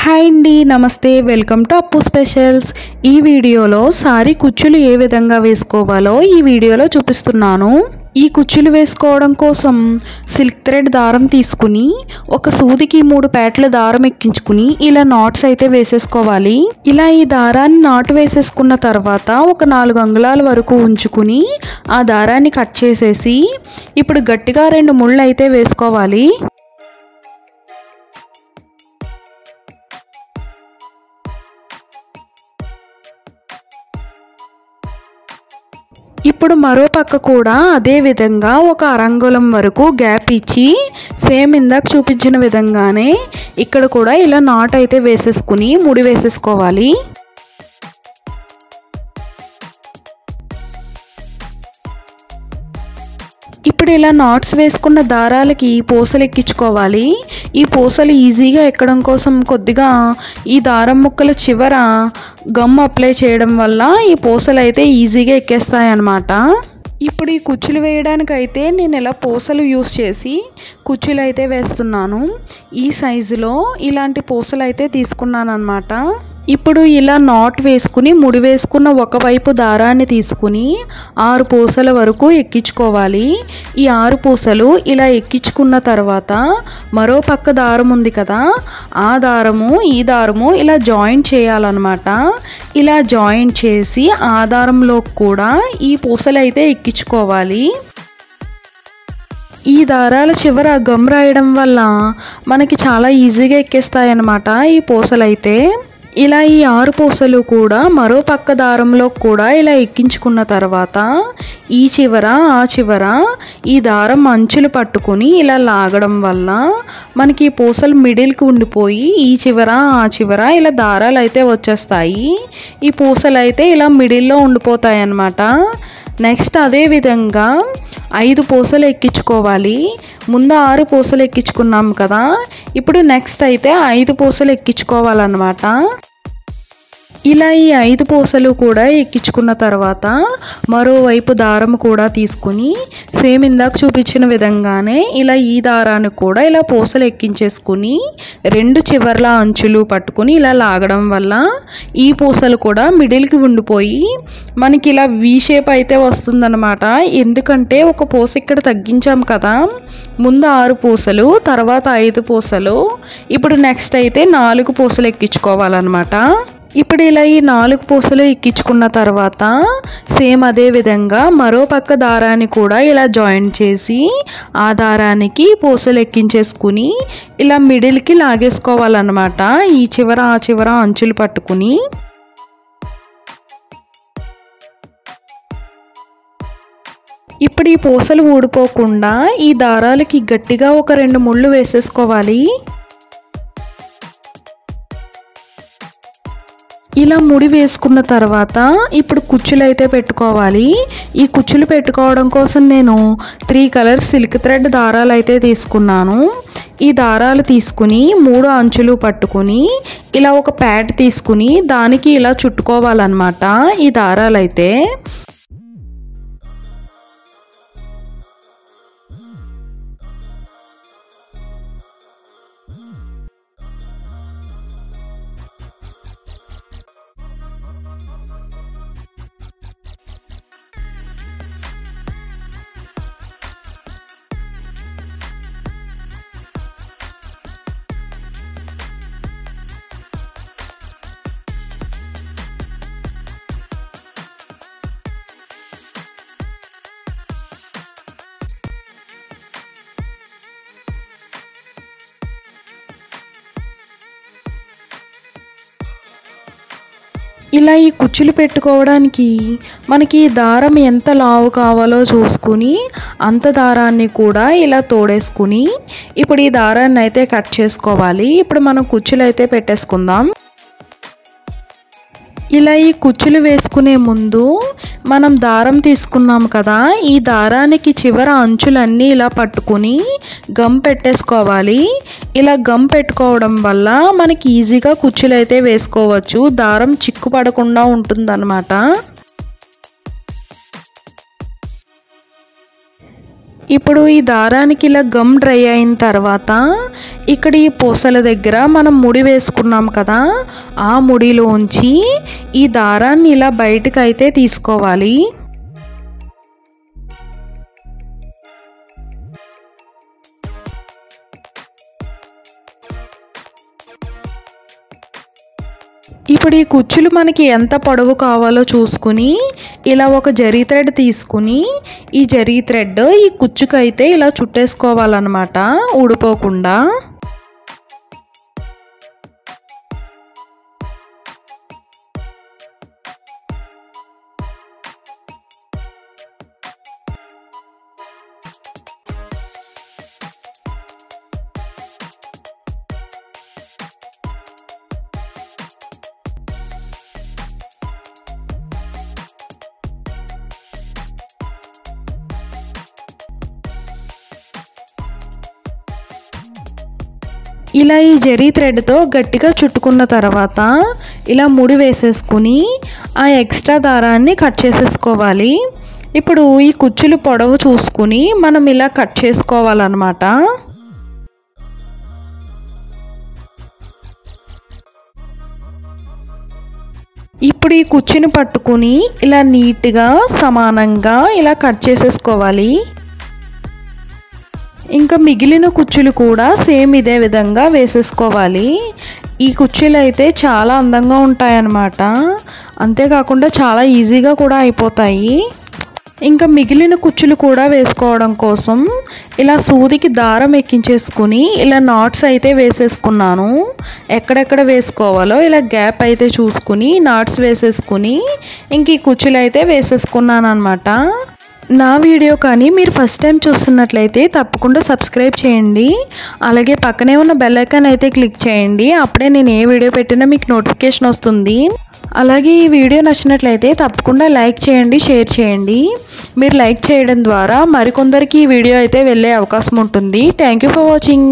Hi అండి, నమస్తే. Welcome to అప్పు స్పెషల్స్. ఈ వీడియోలో సారీ కుచ్చులు ఏ విధంగా వేసుకోవాలో ఈ వీడియోలో చూపిస్తున్నాను. ఈ కుచ్చులు వేసుకోవడం కోసం సిల్క్ థ్రెడ్ దారం తీసుకుని ఒక సూదికి 3 పేటల దారం ఎక్కించుకుని ఇలా నాట్స్ అయితే వేసేసుకోవాలి. ఇలా ఈ దారాన్ని నాటు వేసేసుకున్న తర్వాత ఒక 4 అంగుళాల వరకు ఉంచుకుని ఆ దారాన్ని కట్ చేసేసి ఇప్పుడు గట్టిగా 2 ముళ్ళు అయితే వేసుకోవాలి. ఇప్పుడు మరో పక్క కూడా అదే విధంగా ఒక అరంగుళం వరకు గ్యాప్ ఇచ్చి సేమ్ ఇందాక చూపించిన విధంగానే ఇక్కడ కూడా ఇలా నాట్ అయితే వేసేసుకుని ముడి వేసేసుకోవాలి. ఇప్పుడు ఇలా నాట్స్ వేసుకున్న దారాలకి పూసలు ఎక్కించుకోవాలి. ఈ పూసలు ఈజీగా ఎక్కడం కోసం కొద్దిగా ఈ దారం ముక్కల చివర గమ్ అప్లై చేయడం వల్ల ఈ పూసలు అయితే ఈజీగా ఎక్కేస్తాయి అన్నమాట. ఇప్పుడు ఈ కుచ్చులు వేయడానికైతే నేను ఇలా పూసలు యూస్ చేసి కుచ్చులు అయితే వేస్తున్నాను. ఈ సైజులో ఇలాంటి పూసలు అయితే తీసుకున్నాను అన్నమాట. ఇప్పుడు ఇలా నాట్ వేసుకుని ముడి వేసుకున్న ఒకవైపు దారాన్ని తీసుకుని 6 పూసల వరకు ఎక్కించుకోవాలి. ఈ 6 పూసలు ఇలా ఎక్కించుకున్న తర్వాత మరో పక్క దారం ఉంది కదా, ఆ దారము ఈ దారము ఇలా జాయింట్ చేయాలన్నమాట. ఇలా జాయింట్ చేసి ఆ దారంలో కూడా ఈ పూసలు అయితే ఎక్కించుకోవాలి. ఈ దారాల చివర గమ్ రాయడం వల్ల మనకి చాలా ఈజీగా ఎక్కేస్తాయి అన్నమాట ఈ పూసలు అయితే. ఇలా ఈ 6 పూసలు కూడా మరో పక్క దారంలో కూడా ఇలా ఎక్కించుకున్న తర్వాత ఈ చివర ఆ చివర ఈ దారం అంచులు పట్టుకుని ఇలా లాగడం వల్ల మనకి ఈ పూసలు మిడిల్కి ఉండిపోయి ఈ చివర ఆ చివర ఇలా దారాలు అయితే వచ్చేస్తాయి. ఈ పూసలు అయితే ఇలా మిడిల్లో ఉండిపోతాయి అన్నమాట. నెక్స్ట్ అదే విధంగా 5 పూసలు ఎక్కించుకోవాలి. ముందు 6 పూసలు ఎక్కించుకున్నాం కదా, ఇప్పుడు నెక్స్ట్ అయితే 5 పూసలు ఎక్కించుకోవాలన్నమాట. ఇలా ఈ 5 పూసలు కూడా ఎక్కించుకున్న తర్వాత మరోవైపు దారం కూడా తీసుకుని సేమ్ ఇందాక చూపించిన విధంగానే ఇలా ఈ దారాన్ని కూడా ఇలా పూసలు ఎక్కించేసుకుని 2 చివర్ల అంచులు పట్టుకుని ఇలా లాగడం వల్ల ఈ పూసలు కూడా మిడిల్కి ఉండిపోయి మనకి ఇలా వీ షేప్ అయితే వస్తుందన్నమాట. ఎందుకంటే ఒక పూస ఇక్కడ తగ్గించాం కదా, ముందు 6 పూసలు తర్వాత 5 పూసలు, ఇప్పుడు నెక్స్ట్ అయితే 4 పూసలు ఎక్కించుకోవాలన్నమాట. ఇప్పుడు ఇలా ఈ 4 పూసలు ఎక్కించుకున్న తర్వాత సేమ్ అదే విధంగా మరో పక్క దారాన్ని కూడా ఇలా జాయింట్ చేసి ఆ దారానికి పూసలు ఎక్కించేసుకుని ఇలా మిడిల్కి లాగేసుకోవాలన్నమాట. ఈ చివర ఆ చివర అంచులు పట్టుకుని ఇప్పుడు ఈ పూసలు ఊడిపోకుండా ఈ దారాలకి గట్టిగా ఒక 2 ముళ్ళు వేసేసుకోవాలి. ఇలా ముడి వేసుకున్న తర్వాత ఇప్పుడు కుచ్చులు అయితే పెట్టుకోవాలి. ఈ కుచ్చులు పెట్టుకోవడం కోసం నేను 3 కలర్స్ సిల్క్ థ్రెడ్ దారాలు అయితే తీసుకున్నాను. ఈ దారాలు తీసుకుని 3 అంచులు పట్టుకుని ఇలా ఒక ప్యాడ్ తీసుకుని దానికి ఇలా చుట్టుకోవాలన్నమాట ఈ దారాలు అయితే. ఇలా ఈ కుచ్చులు పెట్టుకోవడానికి మనకి దారం ఎంత లావు కావాలో చూసుకుని అంత దారాన్ని కూడా ఇలా తోడేసుకుని ఇప్పుడు ఈ దారాన్ని అయితే కట్ చేసుకోవాలి. ఇప్పుడు మనం కుచ్చులు అయితే పెట్టేసుకుందాం. ఇలా ఈ కుచ్చులు వేసుకునే ముందు మనం దారం తీసుకున్నాం కదా, ఈ దారానికి చివర అంచులన్నీ ఇలా పట్టుకుని గమ్ పెట్టేసుకోవాలి. ఇలా గమ్ పెట్టుకోవడం వల్ల మనకి ఈజీగా కుచ్చులు అయితే వేసుకోవచ్చు, దారం చిక్కు పడకుండా ఉంటుందన్నమాట. ఇప్పుడు ఈ దారానికి ఇలా గమ్ డ్రై అయిన తర్వాత ఇక్కడ ఈ పూసల దగ్గర మనం ముడి వేసుకున్నాం కదా, ఆ ముడిలోంచి ఈ దారాన్ని ఇలా బయటకు అయితే తీసుకోవాలి. ఇప్పుడు ఈ కుచ్చులు మనకి ఎంత పొడవు కావాలో చూసుకుని ఇలా ఒక జరీ థ్రెడ్ తీసుకుని ఈ జరీ థ్రెడ్ ఈ కుచ్చుకైతే ఇలా చుట్టేసుకోవాలన్నమాట, ఊడిపోకుండా. ఇలా ఈ జరీ థ్రెడ్తో గట్టిగా చుట్టుకున్న తర్వాత ఇలా ముడి వేసేసుకుని ఆ ఎక్స్ట్రా దారాన్ని కట్ చేసేసుకోవాలి. ఇప్పుడు ఈ కుచ్చులు పొడవు చూసుకుని మనం ఇలా కట్ చేసుకోవాలన్నమాట. ఇప్పుడు ఈ కుచ్చుని పట్టుకుని ఇలా నీట్గా సమానంగా ఇలా కట్ చేసేసుకోవాలి. ఇంకా మిగిలిన కుచ్చులు కూడా సేమ్ ఇదే విధంగా వేసేసుకోవాలి. ఈ కుచ్చులు అయితే చాలా అందంగా ఉంటాయన్నమాట, అంతేకాకుండా చాలా ఈజీగా కూడా అయిపోతాయి. ఇంకా మిగిలిన కుచ్చులు కూడా వేసుకోవడం కోసం ఇలా సూదికి దారం ఎక్కించేసుకుని ఇలా నాట్స్ అయితే వేసేసుకున్నాను. ఎక్కడెక్కడ వేసుకోవాలో ఇలా గ్యాప్ అయితే చూసుకుని నాట్స్ వేసేసుకుని ఇంక ఈ కుచ్చులు అయితే వేసేసుకున్నాను అన్నమాట. నా వీడియో కానీ మీరు ఫస్ట్ టైం చూస్తున్నట్లయితే తప్పకుండా సబ్స్క్రైబ్ చేయండి. అలాగే పక్కనే ఉన్న బెల్ ఐకాన్ అయితే క్లిక్ చేయండి, అప్పుడే నేను ఏ వీడియో పెట్టినా మీకు నోటిఫికేషన్ వస్తుంది. అలాగే ఈ వీడియో నచ్చినట్లయితే తప్పకుండా లైక్ చేయండి, షేర్ చేయండి. మీరు లైక్ చేయడం ద్వారా మరికొందరికి ఈ వీడియో అయితే వెళ్ళే అవకాశం ఉంటుంది. Thank you for watching.